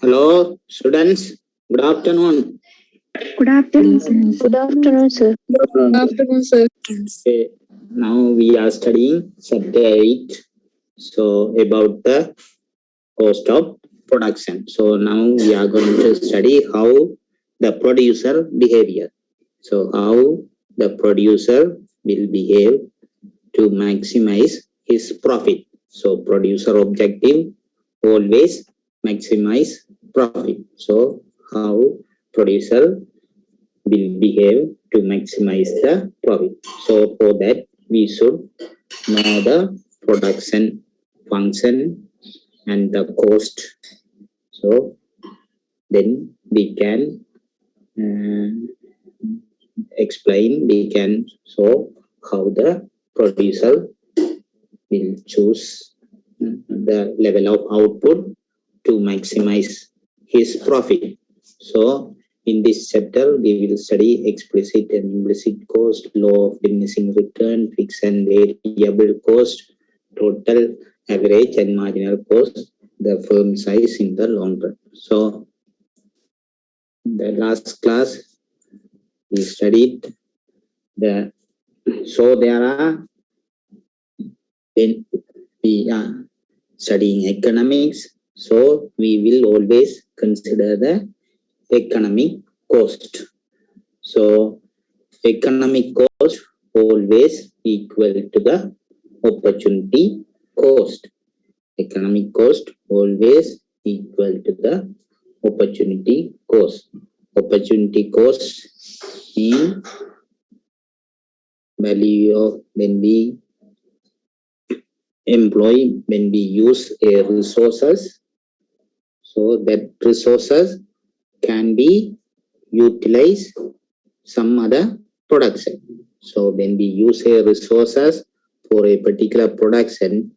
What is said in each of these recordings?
Hello, students. Good afternoon. Good afternoon, sir. Good afternoon, sir. Good afternoon, sir. Okay, now we are studying subject 8. So about the cost of production. So now we are going to study how the producer behavior. So how the producer will behave to maximize his profit. So producer objective always maximize profit. So how producer will behave to maximize the profit. So for that we should know the production function and the cost. So then we can explain, we can show how the producer will choose the level of output to maximize his profit. So in this chapter, we will study explicit and implicit cost, law of diminishing return, fixed and variable cost, total, average and marginal cost, the firm size in the long run. So the last class we studied the, so there are, when we are studying economics, so we will always consider the economic cost. So economic cost always equal to the opportunity cost. Economic cost always equal to the opportunity cost. Opportunity cost in value of when we employ, when we use resources So that resources can be utilized some other production. So when we use a resources for a particular production,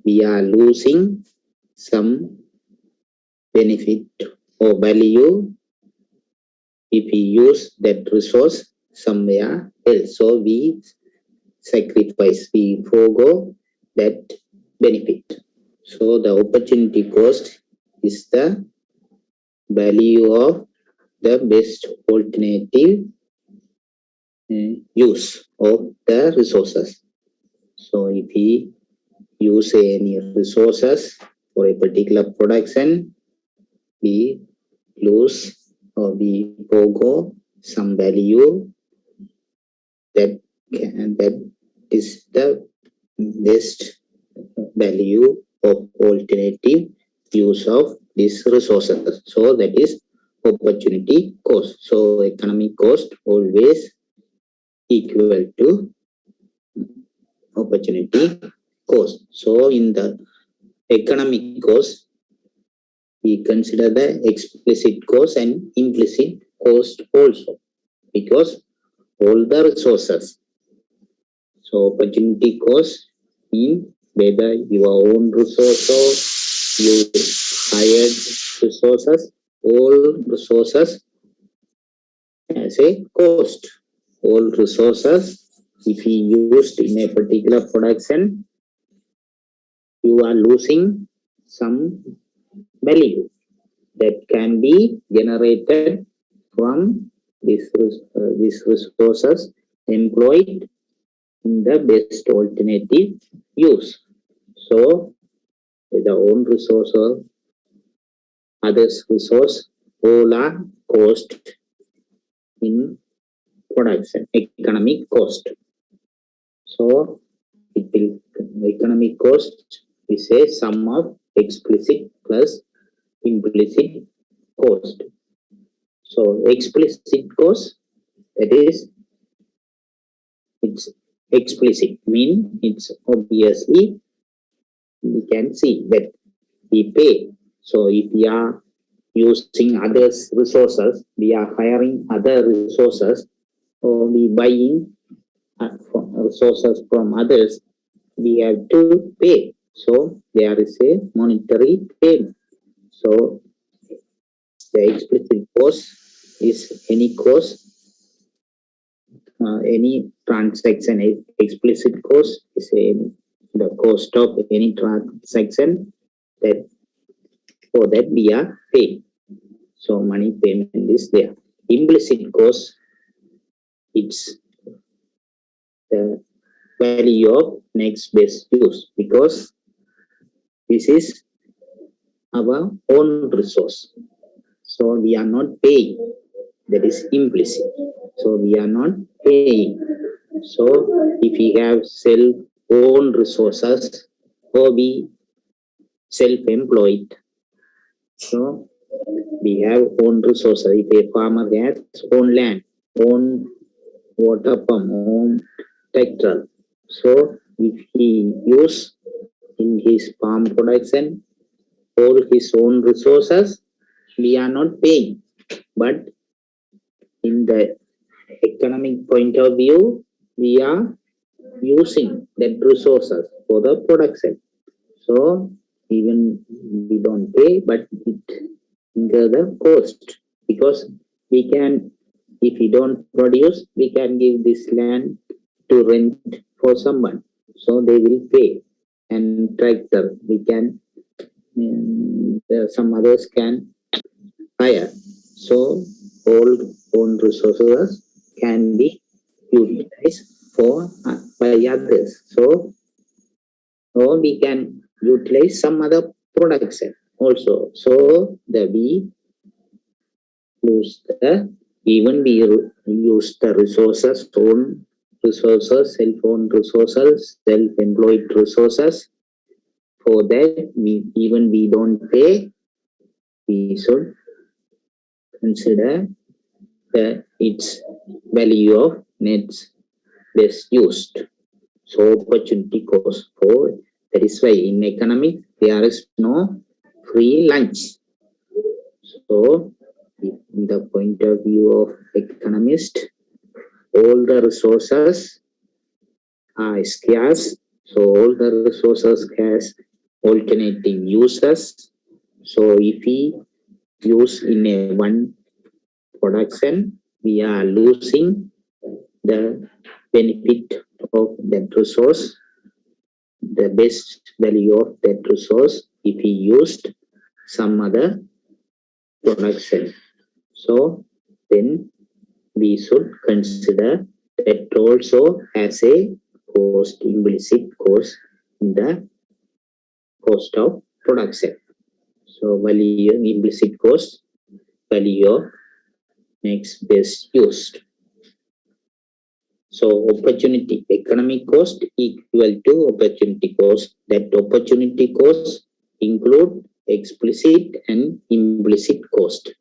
we are losing some benefit or value if we use that resource somewhere else. So we sacrifice, we forego that benefit. So the opportunity cost is the value of the best alternative use of the resources. So if we use any resources for a particular production, we lose or we forego some value that is the best value of alternative use of these resources. So that is opportunity cost. So economic cost always equal to opportunity cost. So in the economic cost, we consider the explicit cost and implicit cost also, because all the resources. So opportunity cost mean whether your own resource or you hired resources, all resources as a cost. All resources, if you used in a particular production, you are losing some value that can be generated from these resources employed in the best alternative use. So the own resource or others resource all are cost in production, economic cost. So it will economic cost is a sum of explicit plus implicit cost. So explicit cost, that is, it's explicit mean it's obviously we can see that we pay. So if we are using others resources, we are hiring other resources, or we buying resources from others, we have to pay. So there is a monetary payment. So the explicit cost is any cost, any transaction. Explicit cost is the cost of any transaction that for that we are paying. So money payment is there. Implicit cost, it's the value of next best use, because this is our own resource. So we are not paying. That is implicit. So we are not paying. So if we have self-owned resources or be self-employed, so we have own resources. If a farmer has own land, own water pump, own tractor, so if he use in his farm production all his own resources, we are not paying. But in the economic point of view, we are using that resources for the production. So even we don't pay, but it incur the cost, because we can, if we don't produce, we can give this land to rent for someone, so they will pay. And tractor, we can, some others can hire. So all own resources can be utilized for by others. So or we can utilize some other production also. So the we lose the, even we use the resources, own resources, self-owned resources, self-employed resources. For that, even we don't pay, we should consider the its value of nets best used. So opportunity cost. For that is why in economics there is no free lunch. So, in the point of view of economist, all the resources are scarce. So all the resources has alternating uses. So if we use in a one production, we are losing the benefit of that resource, the best value of that resource if we used some other production. So then we should consider that also as a cost, implicit cost in the cost of production. So value implicit cost, value of next best used. So opportunity economic cost equal to opportunity cost. That opportunity cost include explicit and implicit cost.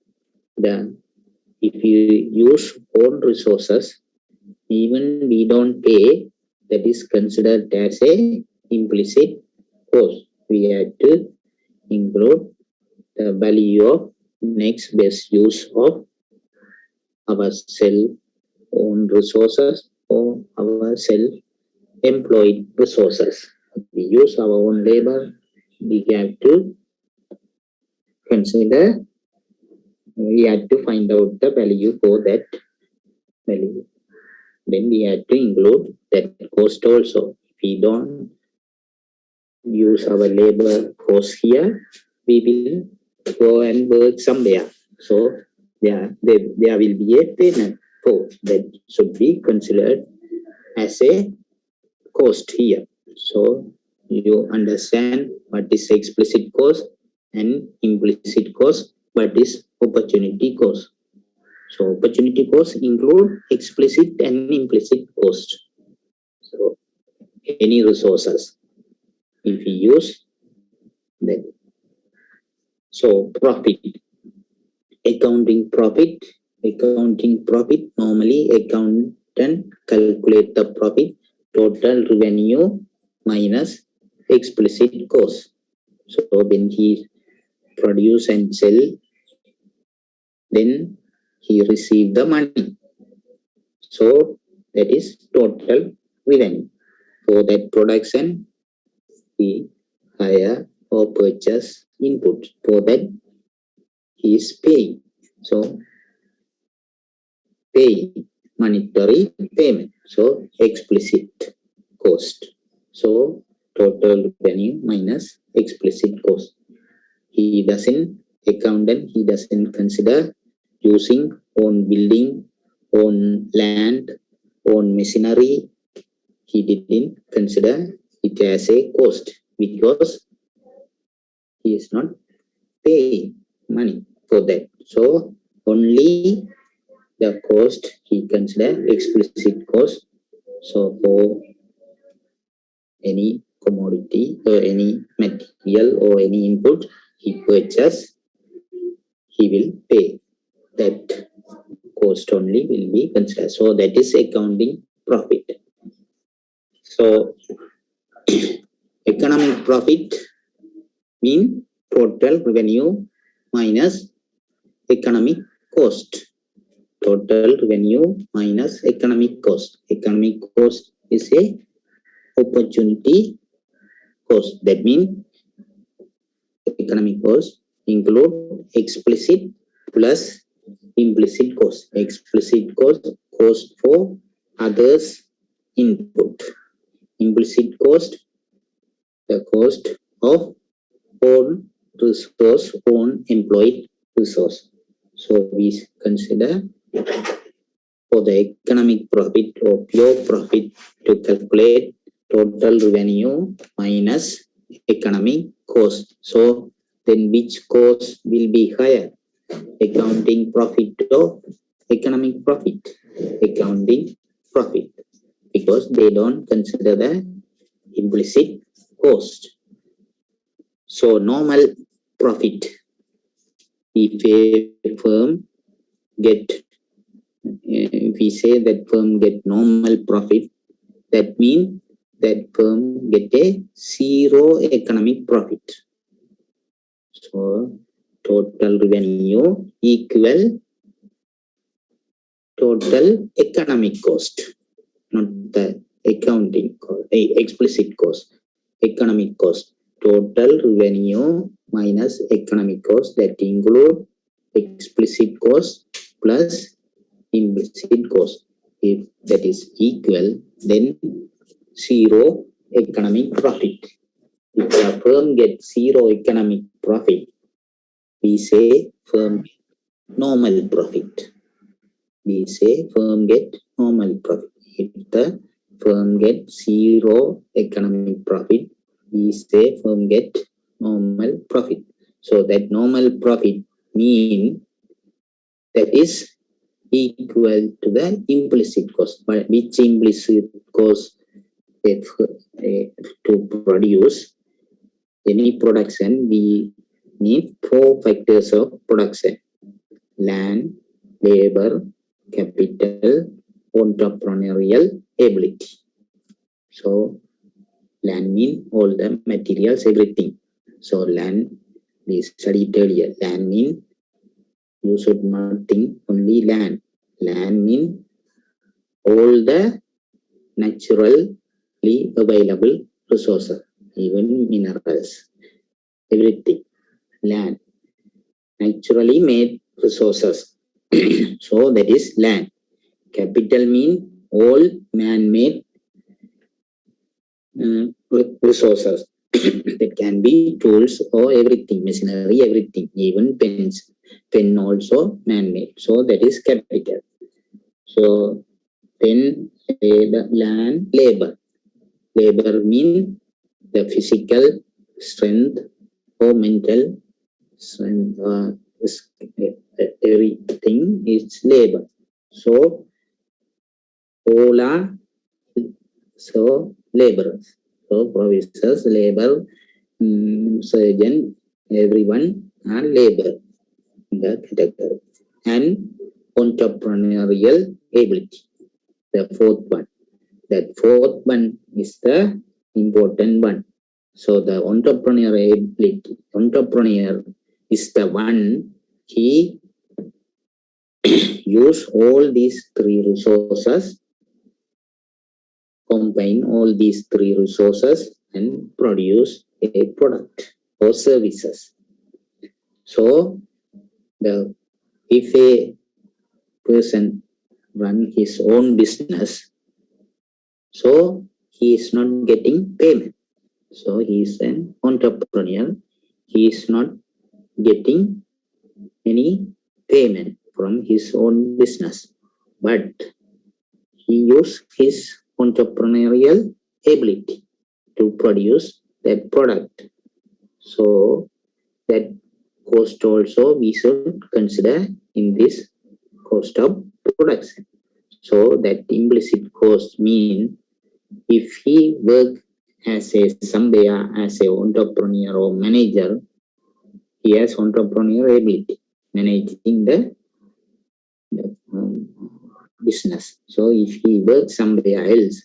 If you use own resources, even we don't pay, that is considered as a implicit cost. We have to include the value of next best use of our self-owned resources or our self-employed resources. We use our own labor, we have to consider, we have to find out the value for that value. Then we have to include that cost also. If we don't use our labor cost here, we will go and work somewhere. So there will be a payment for that should be considered as a cost here. So you understand what is explicit cost and implicit cost, what is opportunity cost. So opportunity cost include explicit and implicit cost. So any resources if we use that. So profit, accounting profit, normally accountant calculate the profit total revenue minus explicit cost. So when he produce and sell, then he receive the money. So that is total revenue. For that production, he hire or purchase input. For that, he is paying. So pay monetary payment. So explicit cost. So total revenue minus explicit cost. He doesn't consider using own building, own land, own machinery. He didn't consider it as a cost because he is not paying money for that. So only the cost he consider explicit cost. So for any commodity or any material or any input he purchase, he will pay. That cost only will be considered. So that is accounting profit. So economic profit mean total revenue minus economic cost. Total revenue minus economic cost. Economic cost is a opportunity cost. That means economic cost include explicit plus implicit cost. Explicit cost for others input. Implicit cost, the cost of own resource, own employed resource. So we consider for the economic profit or pure profit to calculate total revenue minus economic cost. So then which cost will be higher? Accounting profit or economic profit? Accounting profit, because they don't consider the implicit cost. So normal profit, if a firm if we say that firm get normal profit, that means that firm get a zero economic profit. So total revenue equal total economic cost, not the accounting cost, explicit cost, economic cost. Total revenue minus economic cost, that include explicit cost plus implicit cost. If that is equal, then zero economic profit. If a firm gets zero economic profit, we say firm normal profit. We say firm get normal profit. If the firm get zero economic profit, we say firm get normal profit. So that normal profit mean that is equal to the implicit cost. But which implicit cost? To produce any production, we need 4 factors of production: land, labor, capital, entrepreneurial ability. So land means all the materials, everything. So land, we studied earlier, land means you should not think only land. Land means all the naturally available resources, even minerals, everything. Land, naturally made resources. So that is land. Capital means all man-made resources. That can be tools or everything, machinery, everything, even pens. Pen also man-made. So that is capital. So then the land, labor. Labor means the physical strength or mental strength. Everything is labor. So all are laborers. So professors, labor, surgeon, everyone are labor in the category. And entrepreneurial ability, the fourth one. That fourth one is the important one. So the entrepreneurial ability, entrepreneur is the one he use all these 3 resources, combine all these 3 resources and produce a product or services. So if a person run his own business, so he is not getting payment. So he is an entrepreneur. He is not getting any payment from his own business, but he use his entrepreneurial ability to produce that product. So that cost also we should consider in this cost of production. So that implicit cost mean if he work as a somewhere as a entrepreneur or manager, he has entrepreneurial ability managing the business. So if he works somewhere else,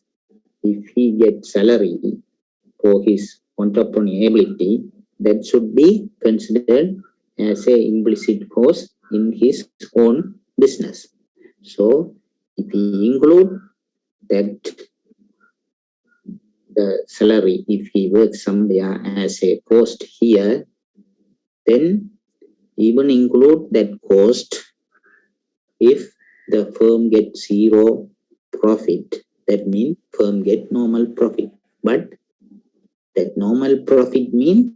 if he gets salary for his entrepreneurial ability, that should be considered as a implicit cost in his own business. So if he include that the salary, if he works somewhere as a cost here, then even include that cost if the firm gets zero profit, that means firm get normal profit. But that normal profit means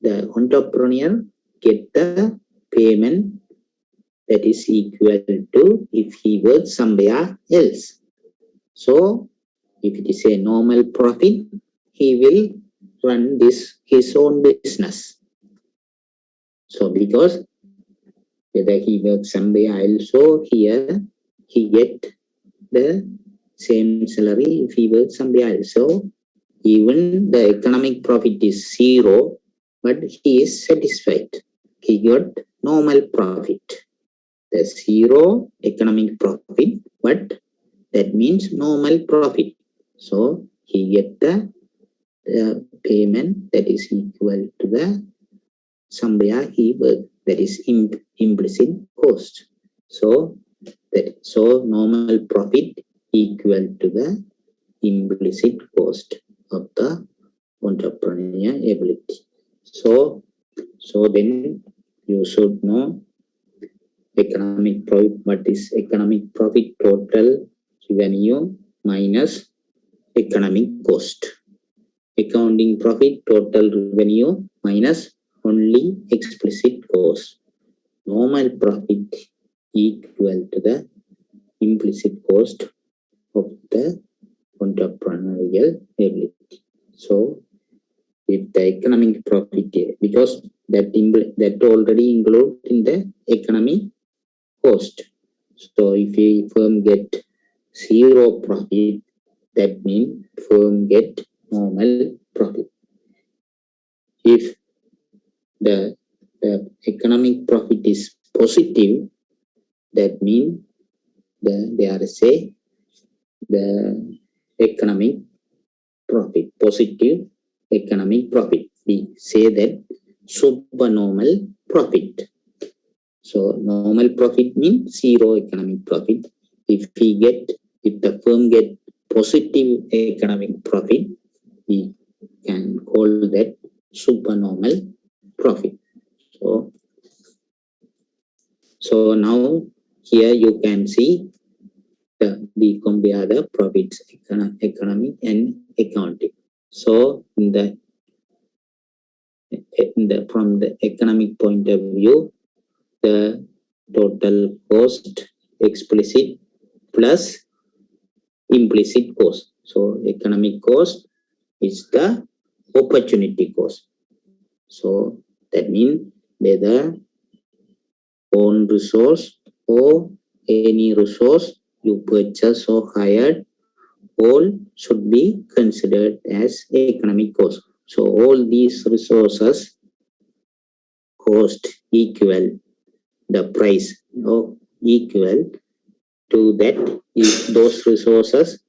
the entrepreneur get the payment that is equal to if he works somewhere else. So if it is a normal profit, he will run his own business. So because whether he works somewhere else or here, he get the same salary if he works somewhere else. So even the economic profit is zero, but he is satisfied. He got normal profit. The zero economic profit, but that means normal profit. So he get the payment that is equal to the somewhere he worked. That is implicit cost. So normal profit equal to the implicit cost of the entrepreneur ability. So then you should know economic profit. What is economic profit? Total revenue minus economic cost. Accounting profit, total revenue minus only explicit cost. Normal profit equal to the implicit cost of the entrepreneurial ability. So if the economic profit, because that already included in the economic cost. So if a firm get zero profit, that means firm get normal profit. If the economic profit is positive, that means there is the economic profit, positive economic profit. We say that supernormal profit. So normal profit means zero economic profit. If the firm get positive economic profit, we can call that supernormal profit. So now here you can see we compare the profits, economic and accounting. So from the economic point of view, the total cost explicit plus implicit cost. So economic cost is the opportunity cost. So that means whether own resource or any resource you purchase or hired, all should be considered as economic cost. So all these resources cost equal the price or equal to that if those resources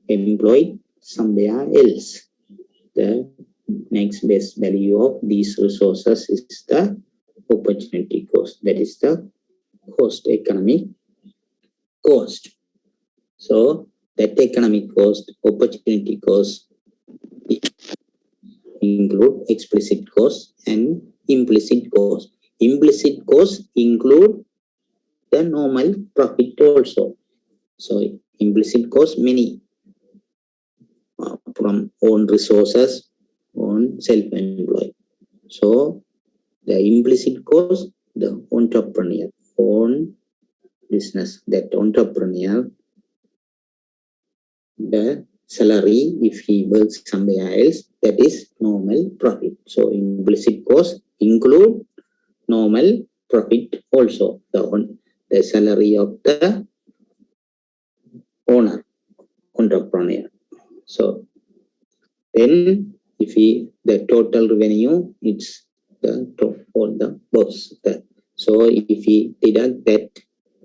employed somewhere else. The next best value of these resources is the opportunity cost. That is the cost, economic cost. So that economic cost, opportunity cost include explicit cost and implicit cost. Implicit cost include the normal profit also. So implicit cost many from own resources, on self-employed. So the implicit cost, the entrepreneur, own business, that entrepreneur, the salary, if he works somewhere else, that is normal profit. So implicit cost include normal profit also, the salary of the owner, entrepreneur. So then if the total revenue, it's the top for the boss. So if he deduct that,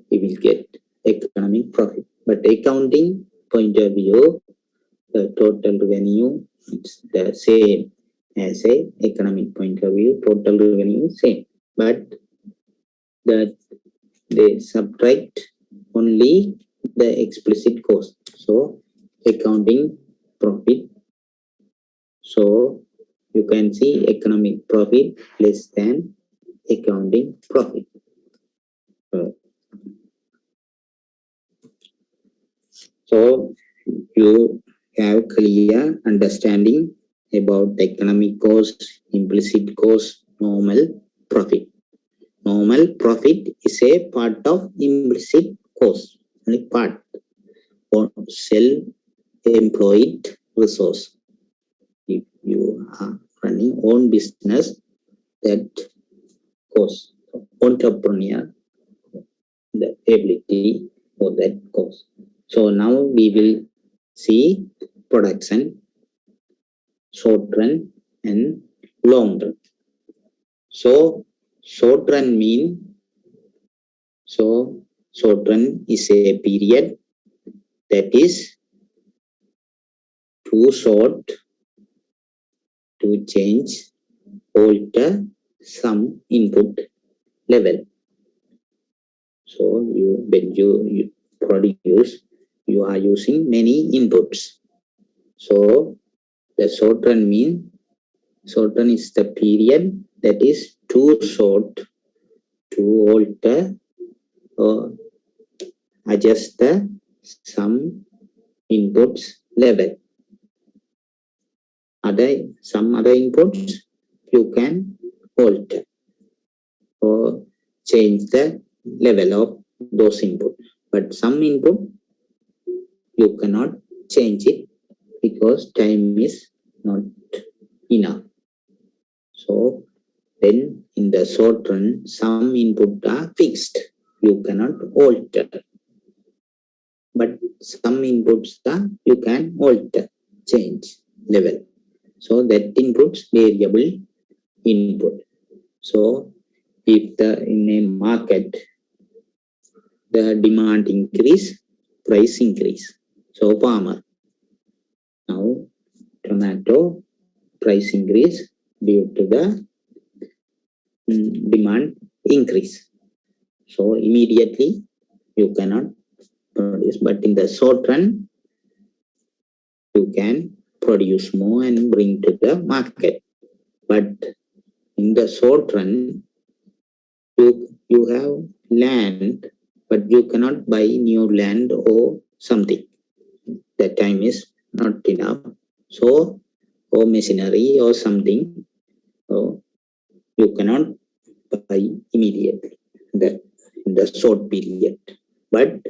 he will get economic profit. But accounting point of view, the total revenue is the same as a economic point of view. Total revenue is same, but they subtract only the explicit cost. So accounting profit. So you can see economic profit less than accounting profit. So you have clear understanding about the economic cost, implicit cost, normal profit. Normal profit is a part of implicit cost, only part or self-employed resource. If you are running own business, that cost, entrepreneur, the ability for that cost. So now we will see production, short run and long run. So short run short run is a period that is too short to change, alter some input level. So when you produce, you are using many inputs. So the short run is the period that is too short to alter or adjust the some inputs level. Some other inputs you can alter or change the level of those inputs. But some input you cannot change it because time is not enough. So then in the short run, some inputs are fixed. You cannot alter. But some inputs are you can alter, change level. So that inputs variable input. So if in a market the demand increase, price increase. So farmer now tomato price increase due to the demand increase. So immediately you cannot produce, but in the short run you can produce more and bring to the market. But in the short run you have land, but you cannot buy new land or something. That time is not enough. So or machinery or something, so you cannot buy immediately in the short period. But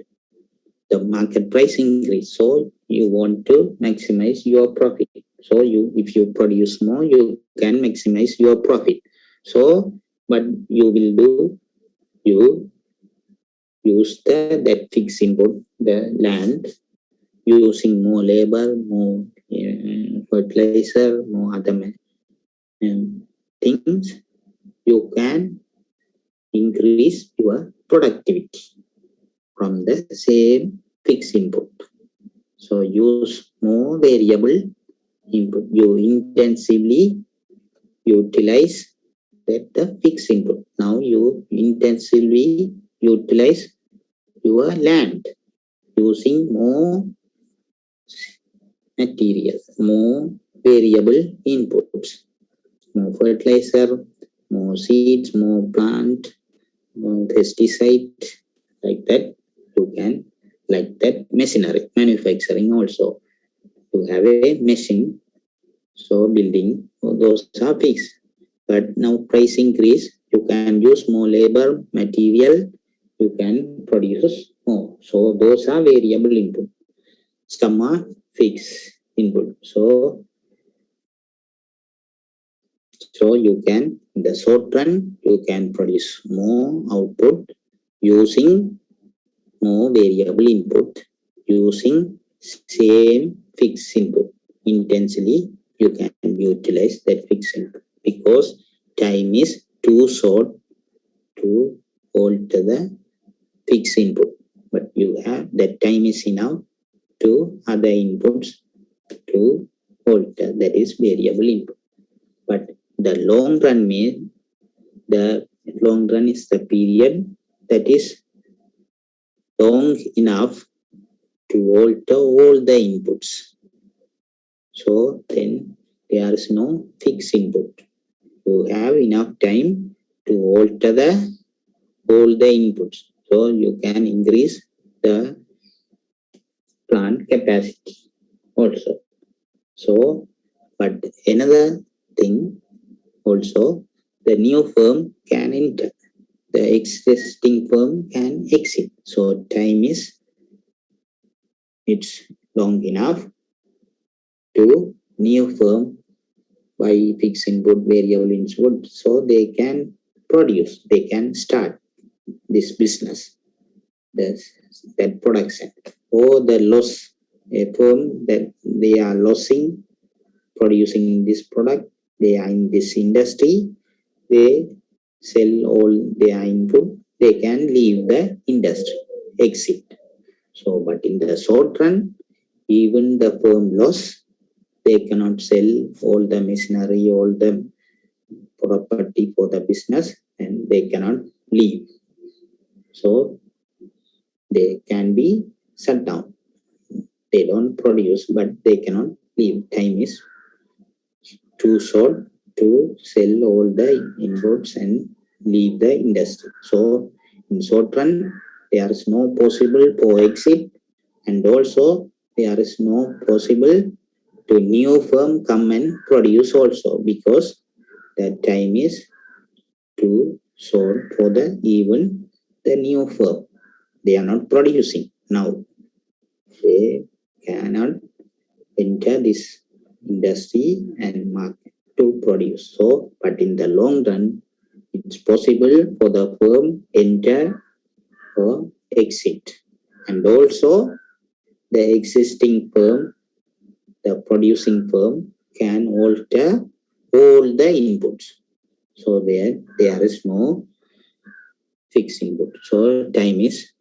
the market price increase, so you want to maximize your profit. So if you produce more, you can maximize your profit. So what you will do, you use that fixed input, the land, using more labor, more fertilizer, more other things, you can increase your productivity from the same fixed input. So use more variable input. You intensively utilize the fixed input. Now you intensively utilize your land using more material, more variable inputs, more fertilizer, more seeds, more plant, more pesticide, like that. You can, like that, machinery, manufacturing also. You have a machine, so building, those are fixed. But now price increase, you can use more labor, material, you can produce more. So those are variable input. Some are fixed input. So you can, in the short run, you can produce more output using more variable input, using same fixed input. Intensely, you can utilize that fixed input because time is too short to alter the fixed input. But you have that time is enough to other inputs to alter, that is variable input. But the long run means the long run is the period that is long enough to alter all the inputs. So then there is no fixed input. You have enough time to alter all the inputs. So you can increase the plant capacity also. So, but another thing also, the new firm can enter, the existing firm can exit. So time is, it's long enough to new firm by fixed input, variable input, so they can produce, they can start this business, that production. Or the loss, a firm that they are losing producing this product, they are in this industry, they sell all their input, they can leave the industry, exit. So, but in the short run, even the firm loss, they cannot sell all the machinery, all the property for the business and they cannot leave. So they can be shut down. They don't produce, but they cannot leave. Time is too short to sell all the inputs and leave the industry. So in short run, there is no possible for exit, and also there is no possible to new firm come and produce also, because that time is too short for the even the new firm. They are not producing now. They cannot enter this industry and market to produce. So, but in the long run, it's possible for the firm enter or exit. And also the existing firm, the producing firm can alter all the inputs. So there is no fixed input. So time is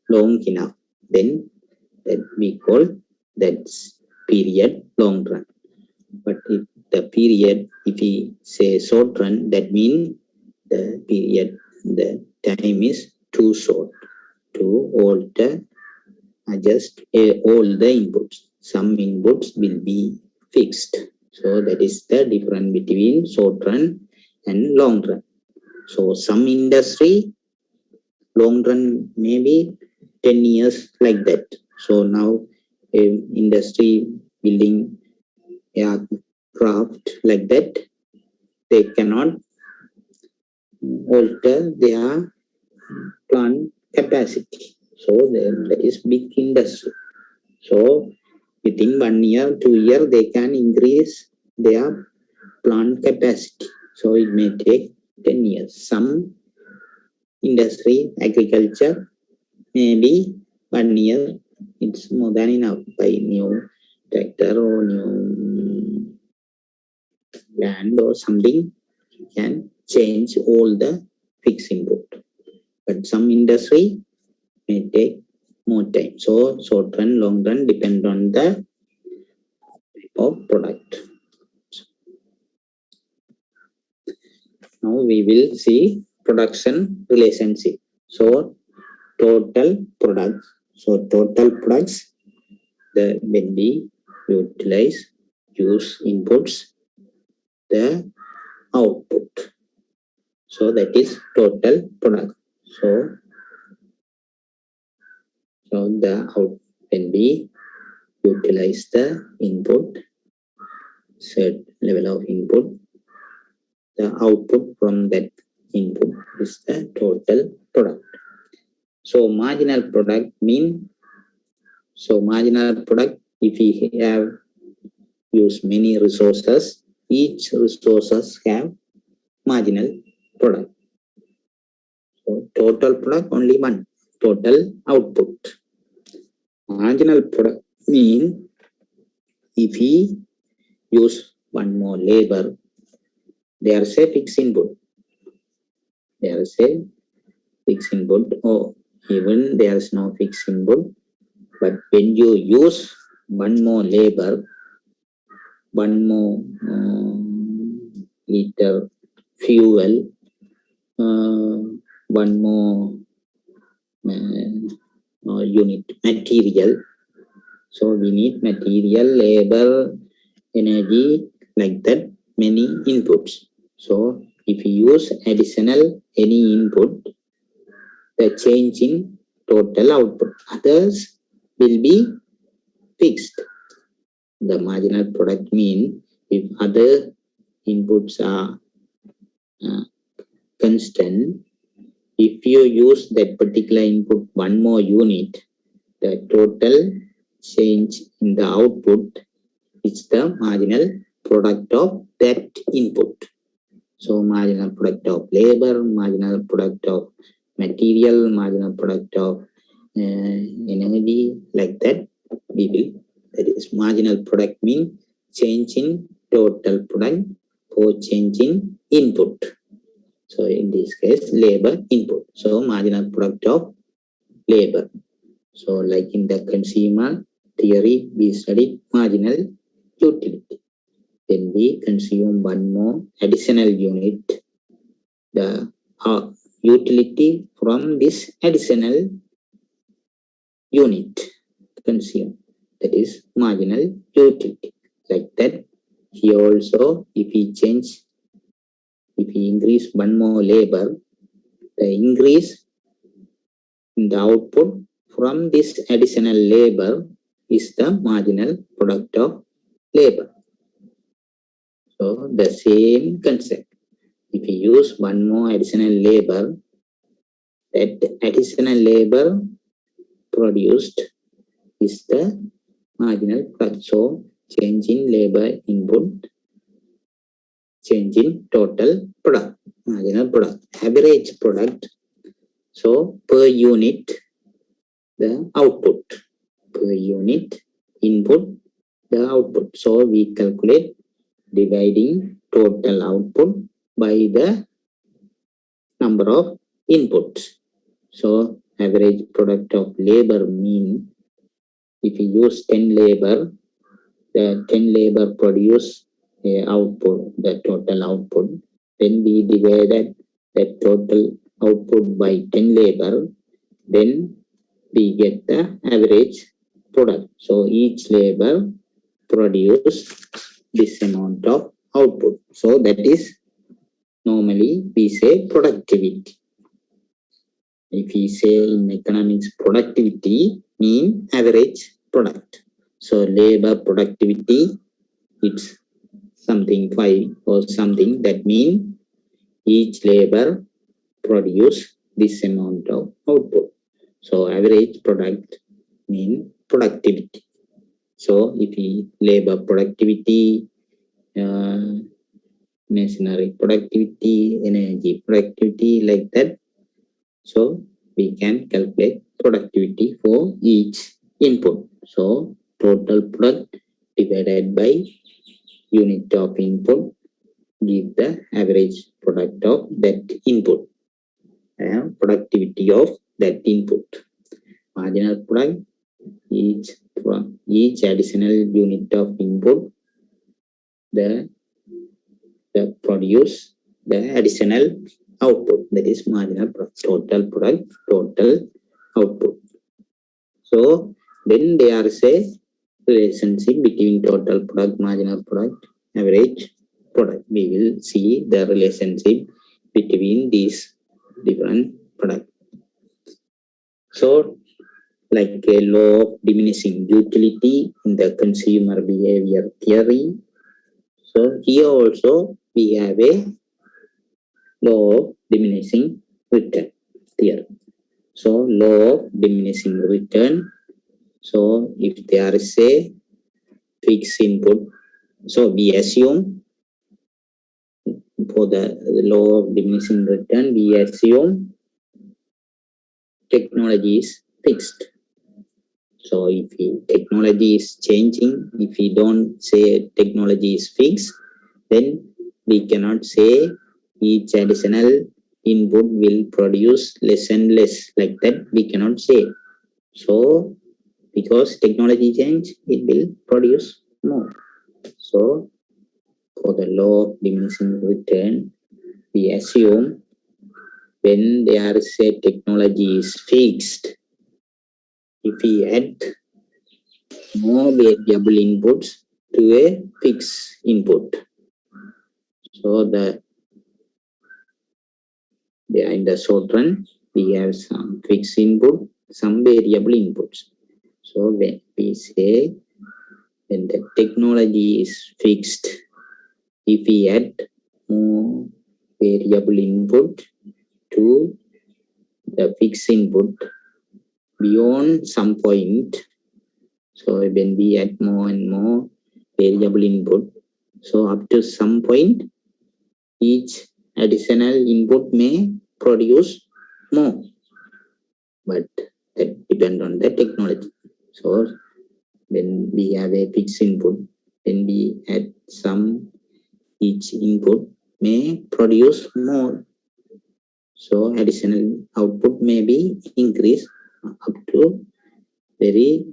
long enough. Then that we call that period long run. But if the period, if we say short run, that means the period, the time is too short to alter, adjust all the inputs. Some inputs will be fixed. So that is the difference between short run and long run. So some industry, long run maybe 10 years like that. So now industry building aircraft like that, they cannot alter their plant capacity. So there is big industry. So within 1 year, 2 years, they can increase their plant capacity. So it may take 10 years. Some industry, agriculture, maybe 1 year, it's more than enough. By new tractor or new land or something, you can change all the fixed input. But some industry may take more time. So short run, long run depend on the type of product. Now we will see production relationship. So total products. So total products, the when we use inputs, the output. So that is total product. So the out when we utilize the input, set level of input, the output from that input is the total product. So marginal product mean, so marginal product, if we have used many resources, each resources have marginal product. So total product only one, total output. Marginal product mean if we use one more labor, there is a fixed input. There is a fixed input, or even there is no fixed input. But when you use one more labor, one more liter fuel, one more unit material. So we need material, labor, energy, like that, many inputs. So if you use additional any input, the change in total output, others will be fixed. The marginal product mean if other inputs are constant, if you use that particular input one more unit, the total change in the output is the marginal product of that input. So marginal product of labor, marginal product of material, marginal product of energy, like that we will. That is marginal product mean change in total product or change in input. So in this case, labor input. So marginal product of labor. So like in the consumer theory, we study marginal utility. when we consume one more additional unit, the utility from this additional unit consumed, that is marginal utility. Like that, here also, if we increase one more labor, the increase in the output from this additional labor is the marginal product of labor. So the same concept. If we use one more additional labor, that additional labor produced is the marginal product. So change in labor input, change in total product, marginal product, average product. So per unit, the output, per unit input, the output. So we calculate dividing total output by the number of inputs. So average product of labor mean if you use 10 labor, the 10 labor produce a output, the total output. Then we divided that total output by 10 labor, then we get the average product. So each labor produce this amount of output. So that is normally we say productivity. If we say in economics, productivity mean average product. So labor productivity, it's something 5 or something, that mean each labor produce this amount of output. So average product mean productivity. So if we labor productivity, machinery productivity, energy productivity, like that, so we can calculate productivity for each input. So total product divided by unit of input give the average product of that input, productivity of that input. Marginal product, each additional unit of input, the produce the additional output, that is marginal product, total output. So then there is a relationship between total product, marginal product, average product. We will see the relationship between these different products. So like a law of diminishing utility in the consumer behavior theory. So here also we have a law of diminishing return theory. So law of diminishing return. So if there is a fixed input, so we assume for the law of diminishing return, we assume technology is fixed. So if technology is changing, if we don't say technology is fixed, then we cannot say each additional input will produce less and less, like that we cannot say. So because technology change, it will produce more. So for the law of diminishing return, we assume when there is a technology is fixed, if we add more variable inputs to a fixed input, so in the short run, we have some fixed input, some variable inputs. So when we say when the technology is fixed, if we add more variable input to the fixed input beyond some point, so when we add more and more variable input, so up to some point, each additional input may produce more, but that depends on the technology. So when we have a fixed input, when we add some, each input may produce more. So additional output may be increased up to very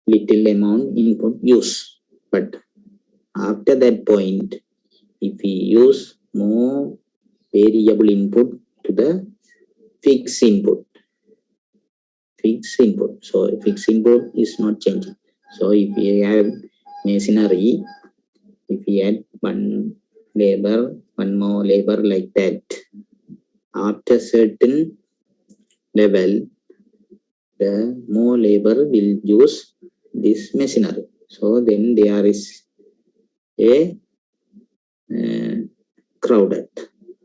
little amount input use. But After that point, if we use more variable input to the fixed input, so fixed input is not changing. So if we have machinery, if we add one more labor like that, after certain level, the more labor will use this machinery. So then there is a crowded.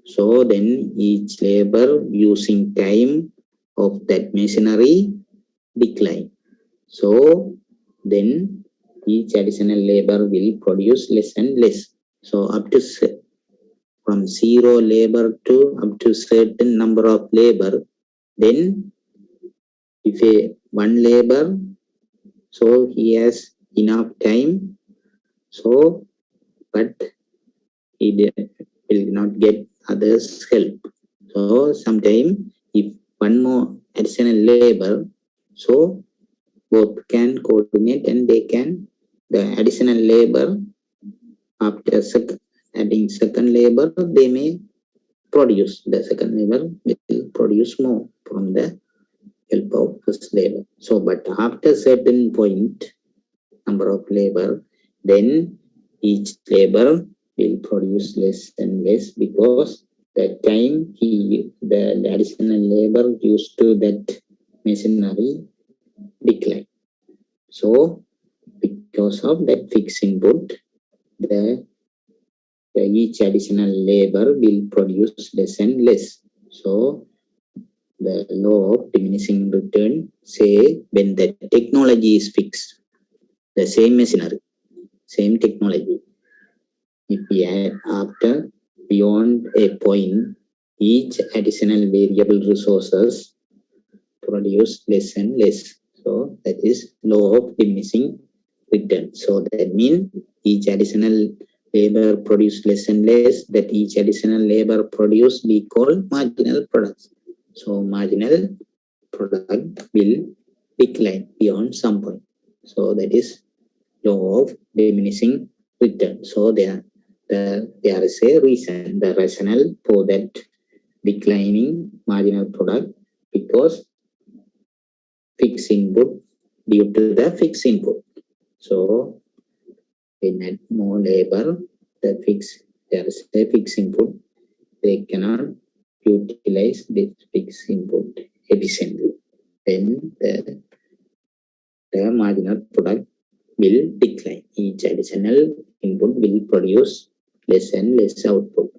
So then each labor using time of that machinery decline. So then each additional labor will produce less and less. So up to from zero labor to up to certain number of labor, then if a one labor, so he has enough time, so but he will not get others help. So sometime if one more additional labor, so both can coordinate and they can, the additional labor after adding second labor, they may produce, the second labor will produce more from the help of first labor. So but after certain point number of labor, then each labor will produce less and less because the time the additional labor used to that machinery decline. So because of that fixed input, the each additional labor will produce less and less. So the law of diminishing return say when the technology is fixed, the same machinery, same technology, if we add after beyond a point, each additional variable resources produce less and less. So that is law of diminishing return. So that means each additional labor produce less and less, that each additional labor produce we call marginal products. So marginal product will decline beyond some point. So that is law of diminishing return. So there is a reason, the rationale for that declining marginal product because fixed input due to the fixed input. So when add more labor, there is a fixed input, they cannot utilize this fixed input efficiently. Then the marginal product will decline. Each additional input will produce less and less output.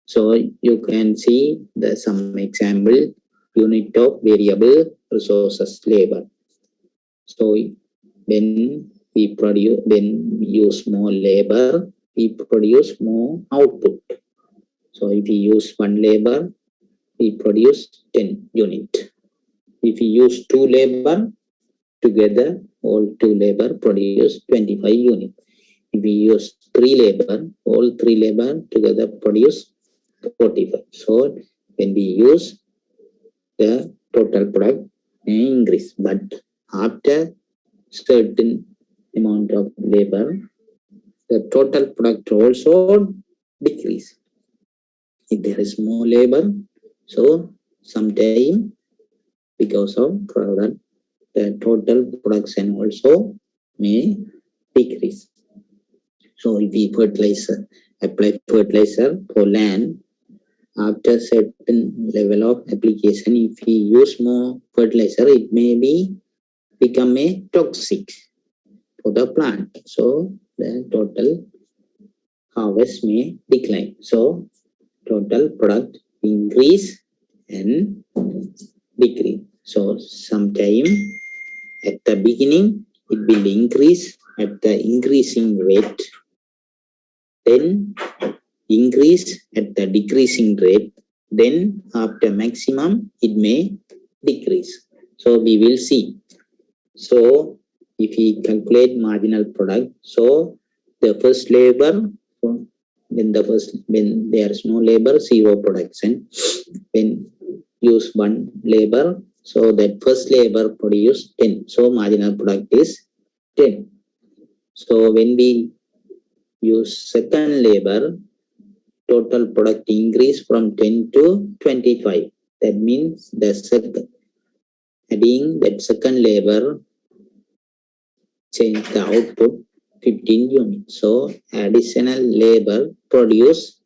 So you can see some example unit of variable resources labor. So when we use more labor, we produce more output. So if we use one labor, we produce 10 unit. If we use two labor, together all two labor produce 25 unit. If we use three labor, all three labor together produce 45. So when we use, the total product may increase, but after certain amount of labor, the total product also decrease. If there is more labor, so sometime because of product, the total production also may decrease. So if we apply fertilizer for land, after certain level of application, if we use more fertilizer, it may become a toxic for the plant. So the total harvest may decline. So total product increase and decrease. So sometime at the beginning, it will increase at the increasing rate, then increase at the decreasing rate, then after maximum, it may decrease. So we will see. So if we calculate marginal product, so the first labor, when there is no labor, zero production. When use one labor, so that first labor produce 10. So marginal product is 10. So when we use second labor, total product increase from 10 to 25. That means the second, adding that second labor change the output 15 units. So additional labor produce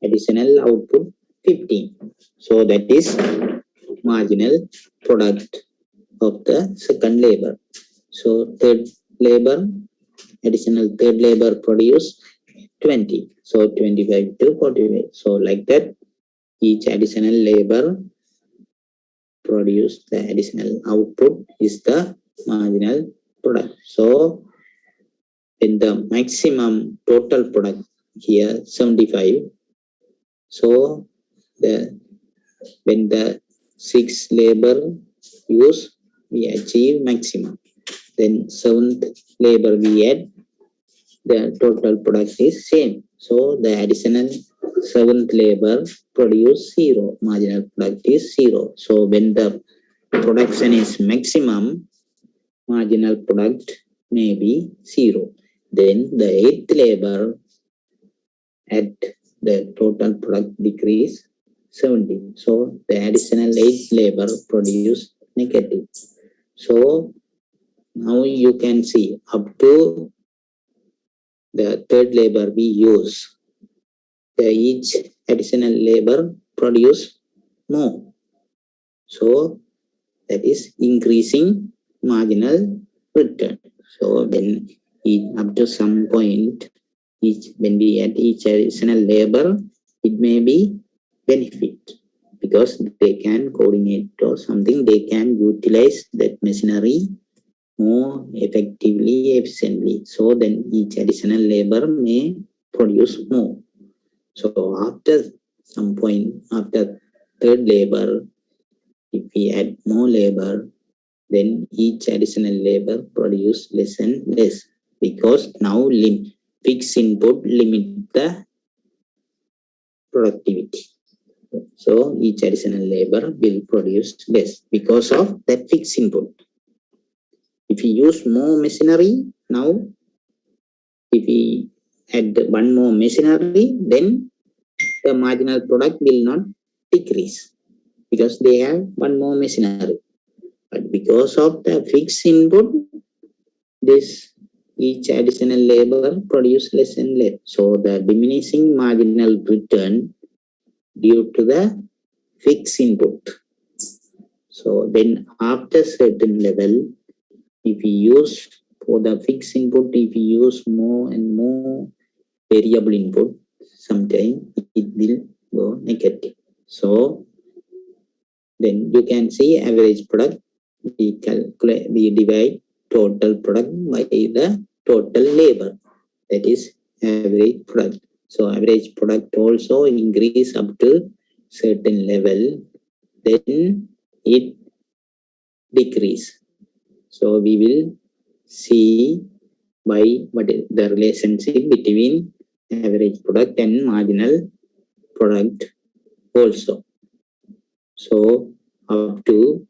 additional output 15. So that is marginal product of the second labor. So third labor, additional third labor produce 20. So 25 to 45. So like that, each additional labor produce the additional output is the marginal product. So in the maximum total product here 75. So the when the 6 labor use, we achieve maximum. Then 7th labor we add, the total product is same. So the additional 7th labor produce 0, marginal product is 0. So when the production is maximum, marginal product may be 0. Then the 8th labor at the total product decrease 70. So the additional 8th labor produce negative. So now you can see up to the third labor we use, each additional labor produce more. So that is increasing marginal return. So when up to some point, when we add each additional labor, it may be benefit because they can coordinate or something, they can utilize that machinery more effectively, efficiently. So then each additional labor may produce more. So after some point, after third labor, if we add more labor, then each additional labor produce less and less because now fixed input limit the productivity. So each additional labor will produce less because of that fixed input. If we use more machinery now, if we add one more machinery, then the marginal product will not decrease because they have one more machinery. But because of the fixed input, this each additional labor produce less and less. So the diminishing marginal return due to the fixed input. So then after certain level, if we use for the fixed input, if we use more and more variable input, sometimes it will go negative. So then you can see average product, we calculate, we divide total product by the total labor, that is average product. So average product also increase up to certain level, then it decrease. So we will see by what is the relationship between average product and marginal product also. So up to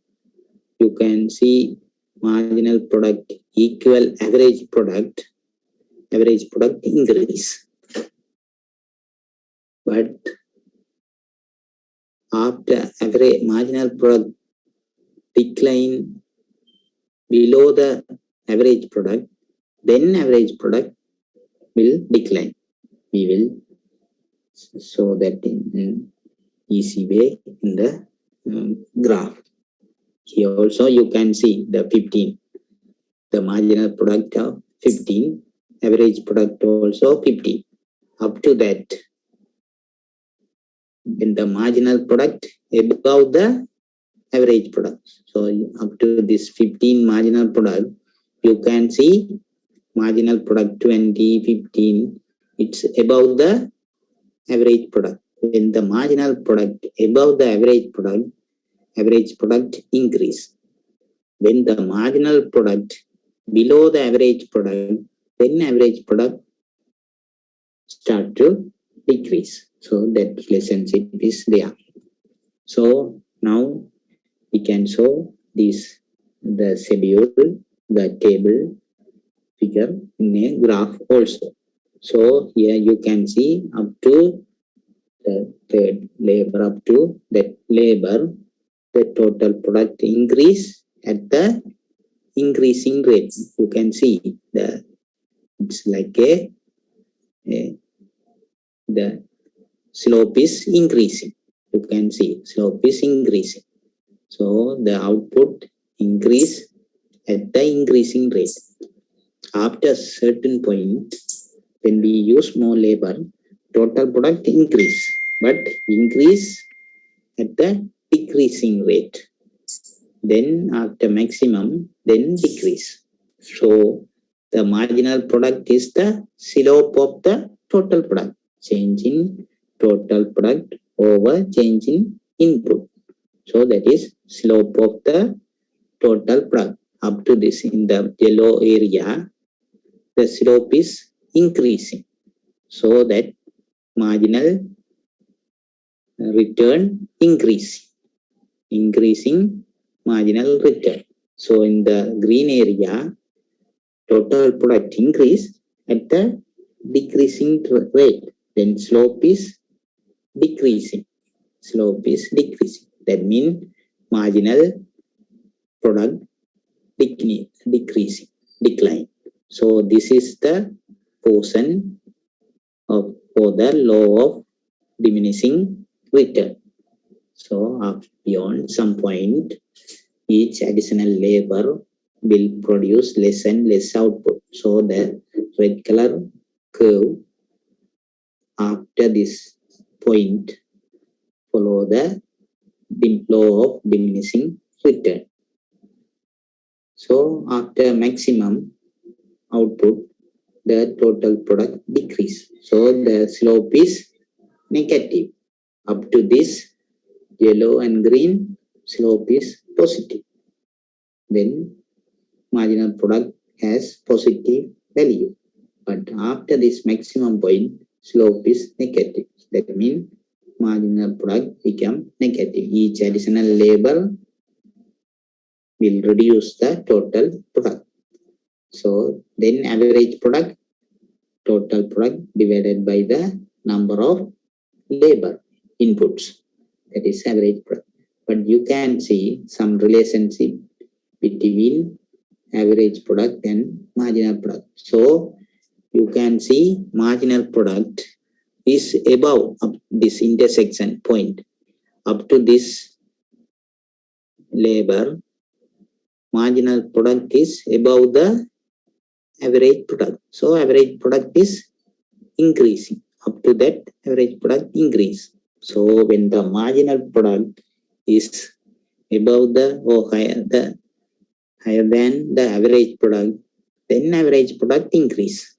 you can see marginal product equal average product increase. But after average marginal product decline below the average product, then average product will decline. We will show that in easy way in the graph. Here also you can see the 15, the marginal product of 15, average product also 50. Up to that, when the marginal product above the average product. So up to this 15 marginal product, you can see marginal product 20, 15, it's above the average product. When the marginal product above the average product increase. When the marginal product below the average product, then average product start to decrease. So that relationship is there. So now we can show this, the schedule, the table figure in a graph also. So here you can see up to the third labor, up to that labor, the total product increase at the increasing rate. You can see it's like the slope is increasing. You can see slope is increasing. So the output increase at the increasing rate. After a certain point, when we use more labor, total product increase, but increase at the decreasing rate. Then after maximum, then decrease. So the marginal product is the slope of the total product, change in total product over change in input. So that is slope of the total product. Up to this in the yellow area, the slope is increasing. So that marginal return increasing marginal return. So in the green area, total product increase at the decreasing rate. Then slope is decreasing. That means marginal product decline. So this is the portion for the law of diminishing return. So beyond some point, each additional labor will produce less and less output. So the red color curve after this point follow the law of diminishing return. So after maximum output, the total product decrease. So the slope is negative. Up to this yellow and green, slope is positive. Then marginal product has positive value. But after this maximum point, slope is negative. That means marginal product become negative. Each additional labor will reduce the total product. So then average product, total product divided by the number of labor inputs. That is average product. But you can see some relationship between average product and marginal product. So you can see marginal product is above this intersection point. Up to this labor, marginal product is above the average product. So average product is increasing. Up to that, average product increase. So when the marginal product is above the or higher than the average product, then average product increase.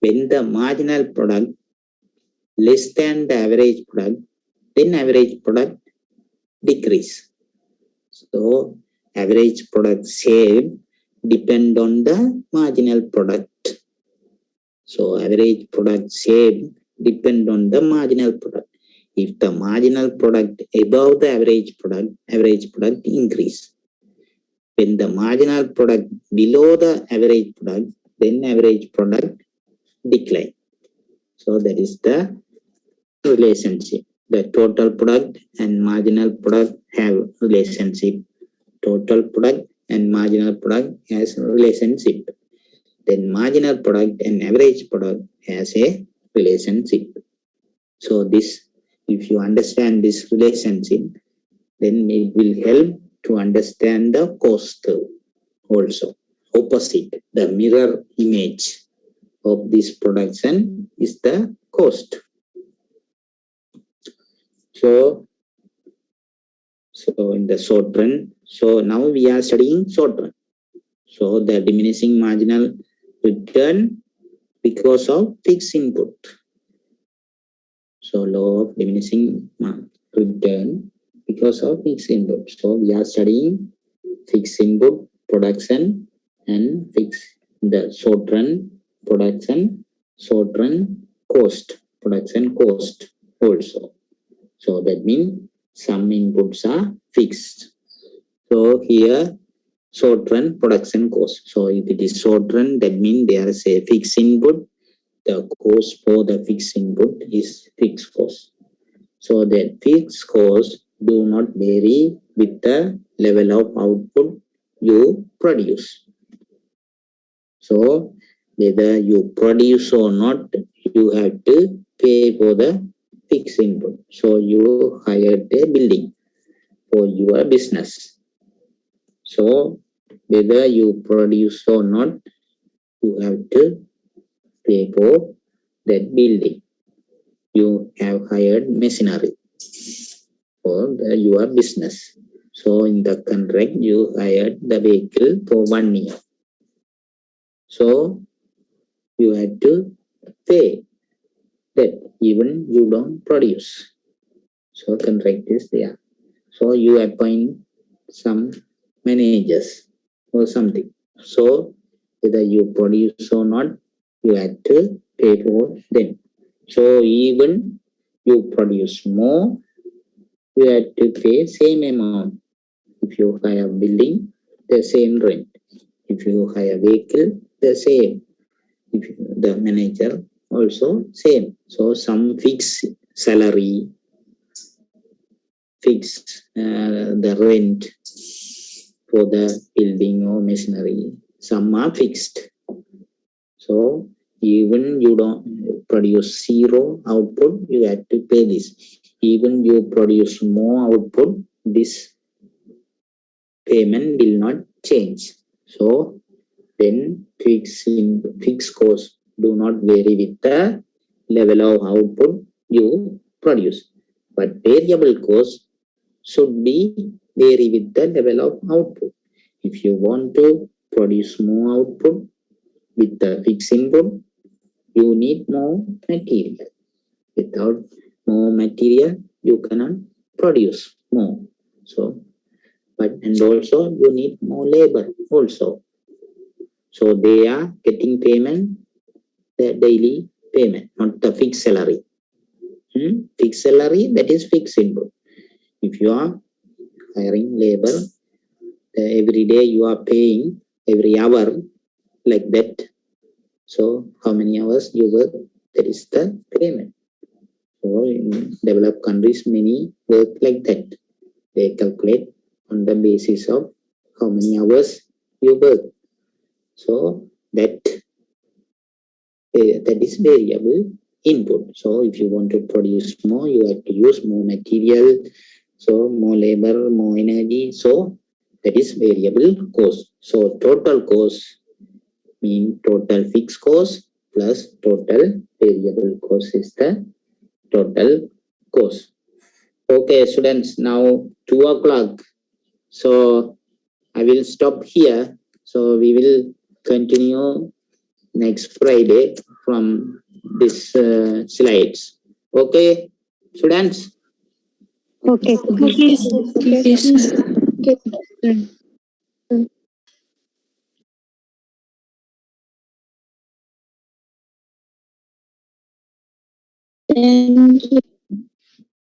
When the marginal product less than the average product, then average product decrease. So average product saved depend on the marginal product. So average product saved depend on the marginal product. If the marginal product above the average product increase. When the marginal product below the average product, then average product decline. So that is the relationship. The total product and marginal product have relationship. Total product and marginal product has relationship. Then marginal product and average product has a relationship. So this, if you understand this relationship, then it will help to understand the cost curve also. Opposite, the mirror image of this production is the cost. So in the short run, so now we are studying short run. So the diminishing marginal return because of fixed input. So law of diminishing return because of fixed input. So we are studying fixed input production and the short run production, short run cost, production cost also. So that means some inputs are fixed. So here short run production cost. So if it is short run, that means there is a fixed input. the cost for the fixed input is fixed cost. So that fixed costs do not vary with the level of output you produce. So whether you produce or not, you have to pay for the fixed input. So you hired a building for your business. So whether you produce or not, you have to pay for that building. You have hired machinery for your business. So in the contract, you hired the vehicle for 1 year. So you have to pay that even you don't produce. So contract is there. So you appoint some managers or something. So whether you produce or not, you have to pay for them. So even you produce more, you have to pay same amount. If you hire building, the same rent. If you hire vehicle, the same. If the manager also same. So some fixed salary, fixed the rent for the building or machinery. Some are fixed. So even you don't produce zero output, you have to pay this. Even you produce more output, this payment will not change. So then fixed costs do not vary with the level of output you produce. But variable costs should be vary with the level of output. If you want to produce more output with the fixed input, you need more material. Without more material, you cannot produce more. So, but and also you need more labor also. So they are getting payment, the daily payment, not the fixed salary. Fixed salary, that is fixed input. If you are hiring labor, every day you are paying every hour like that. So how many hours you work, that is the payment. So in developed countries, many work like that. They calculate on the basis of how many hours you work. So that is variable input. So if you want to produce more, you have to use more material, so more labor, more energy. So that is variable cost. So total cost mean total fixed cost plus total variable cost is the total cost. Okay, students, now 2 o'clock. So I will stop here. So we will continue next Friday from this slides. Okay, students? Okay. Okay, sir. Okay, sir. Okay. Thank you.